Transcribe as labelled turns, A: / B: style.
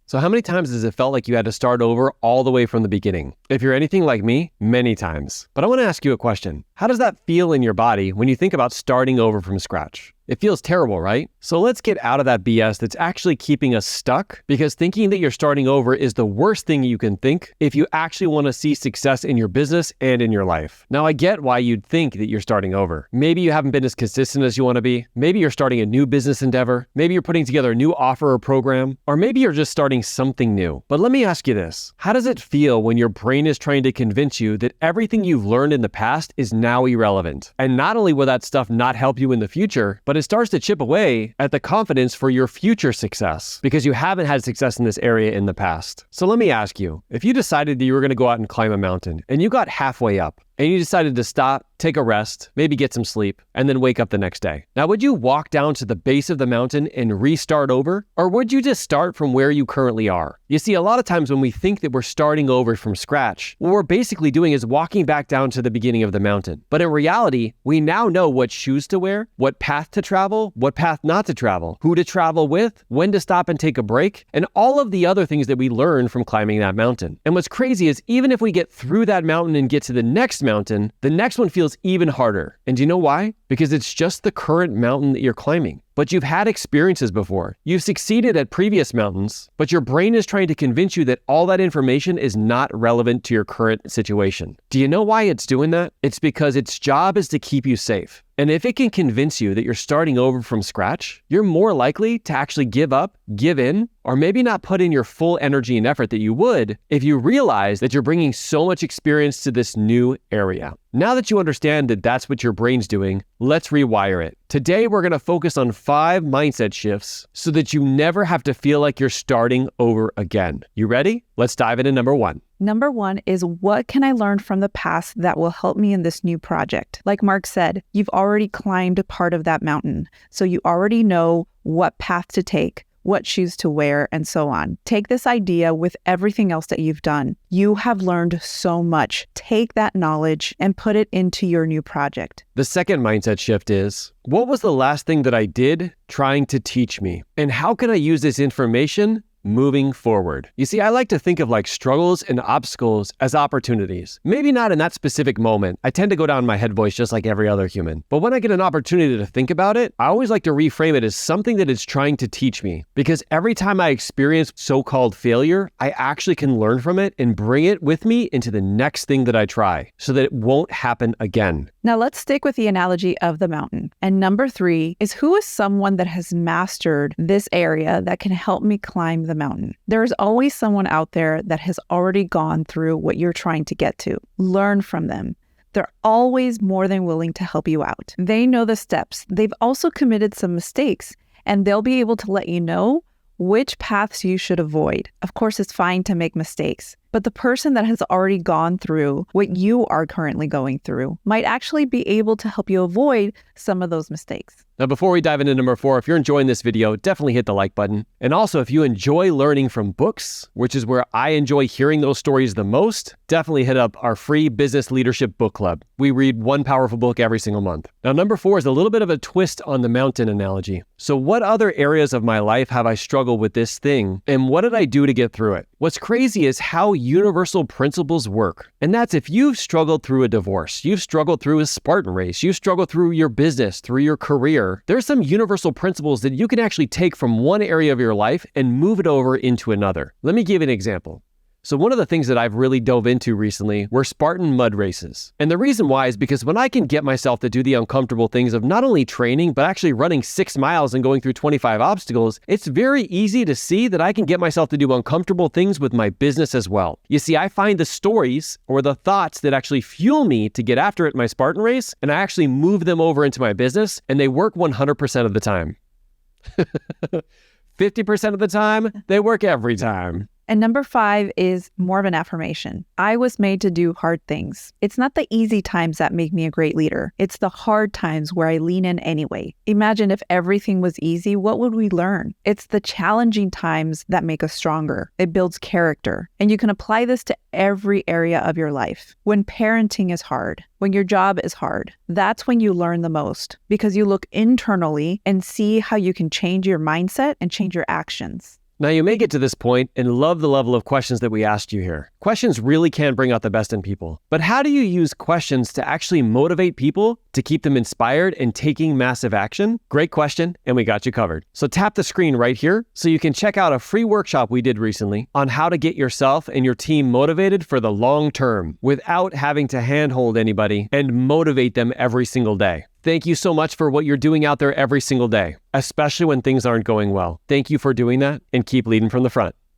A: So how many times has it felt like you had to start over all the way from the beginning? If you're anything like me, many times. But I want to ask you a question. How does that feel in your body when you think about starting over from scratch? It feels terrible, right? So let's get out of that BS that's actually keeping us stuck, because thinking that you're starting over is the worst thing you can think if you actually want to see success in your business and in your life. Now, I get why you'd think that you're starting over. Maybe you haven't been as consistent as you want to be. Maybe you're starting a new business endeavor. Maybe you're putting together a new offer or program, or maybe you're just starting something new. But let me ask you this. How does it feel when your brain is trying to convince you that everything you've learned in the past is now irrelevant? And not only will that stuff not help you in the future, but it starts to chip away at the confidence for your future success because you haven't had success in this area in the past. So let me ask you, if you decided that you were going to go out and climb a mountain and you got halfway up and you decided to stop, take a rest, maybe get some sleep, and then wake up the next day. Now, would you walk down to the base of the mountain and restart over? Or would you just start from where you currently are? You see, a lot of times when we think that we're starting over from scratch, what we're basically doing is walking back down to the beginning of the mountain. But in reality, we now know what shoes to wear, what path to travel, what path not to travel, who to travel with, when to stop and take a break, and all of the other things that we learn from climbing that mountain. And what's crazy is even if we get through that mountain and get to the next mountain, the next one feels even harder. And do you know why? Because it's just the current mountain that you're climbing. But you've had experiences before. You've succeeded at previous mountains, but your brain is trying to convince you that all that information is not relevant to your current situation. Do you know why it's doing that? It's because its job is to keep you safe. And if it can convince you that you're starting over from scratch, you're more likely to actually give up, give in, or maybe not put in your full energy and effort that you would if you realize that you're bringing so much experience to this new area. Now that you understand that that's what your brain's doing, let's rewire it. Today, we're going to focus on 5 mindset shifts so that you never have to feel like you're starting over again. You ready? Let's dive into number 1.
B: Number 1 is, what can I learn from the past that will help me in this new project? Like Mark said, you've already climbed part of that mountain, so you already know what path to take, what shoes to wear, and so on. Take this idea with everything else that you've done. You have learned so much. Take that knowledge and put it into your new project.
A: The second mindset shift is, what was the last thing that I did trying to teach me? And how can I use this information moving forward? You see, I like to think of like struggles and obstacles as opportunities. Maybe not in that specific moment. I tend to go down my head voice just like every other human. But when I get an opportunity to think about it, I always like to reframe it as something that it's trying to teach me. Because every time I experience so-called failure, I actually can learn from it and bring it with me into the next thing that I try so that it won't happen again.
B: Now let's stick with the analogy of the mountain. And number 3 is, who is someone that has mastered this area that can help me climb the mountain? There is always someone out there that has already gone through what you're trying to get to. Learn from them. They're always more than willing to help you out. They know the steps. They've also committed some mistakes, and they'll be able to let you know which paths you should avoid. Of course, it's fine to make mistakes, but the person that has already gone through what you are currently going through might actually be able to help you avoid some of those mistakes.
A: Now, before we dive into number 4, if you're enjoying this video, definitely hit the like button. And also, if you enjoy learning from books, which is where I enjoy hearing those stories the most, definitely hit up our free business leadership book club. We read one powerful book every single month. Now, number 4 is a little bit of a twist on the mountain analogy. So what other areas of my life have I struggled with this thing? And what did I do to get through it? What's crazy is how universal principles work. And that's, if you've struggled through a divorce, you've struggled through a Spartan race, you've struggled through your business, through your career, there's some universal principles that you can actually take from one area of your life and move it over into another. Let me give you an example. So one of the things that I've really dove into recently were Spartan mud races. And the reason why is because when I can get myself to do the uncomfortable things of not only training, but actually running 6 miles and going through 25 obstacles, it's very easy to see that I can get myself to do uncomfortable things with my business as well. You see, I find the stories or the thoughts that actually fuel me to get after it in my Spartan race, and I actually move them over into my business, and they work 100% of the time. 50% of the time, they work every time.
B: And number 5 is more of an affirmation. I was made to do hard things. It's not the easy times that make me a great leader. It's the hard times where I lean in anyway. Imagine if everything was easy, what would we learn? It's the challenging times that make us stronger. It builds character. And you can apply this to every area of your life. When parenting is hard, when your job is hard, that's when you learn the most, because you look internally and see how you can change your mindset and change your actions.
A: Now, you may get to this point and love the level of questions that we asked you here. Questions really can bring out the best in people. But how do you use questions to actually motivate people, to keep them inspired and taking massive action? Great question, and we got you covered. So tap the screen right here so you can check out a free workshop we did recently on how to get yourself and your team motivated for the long term without having to handhold anybody and motivate them every single day. Thank you so much for what you're doing out there every single day, especially when things aren't going well. Thank you for doing that, and keep leading from the front.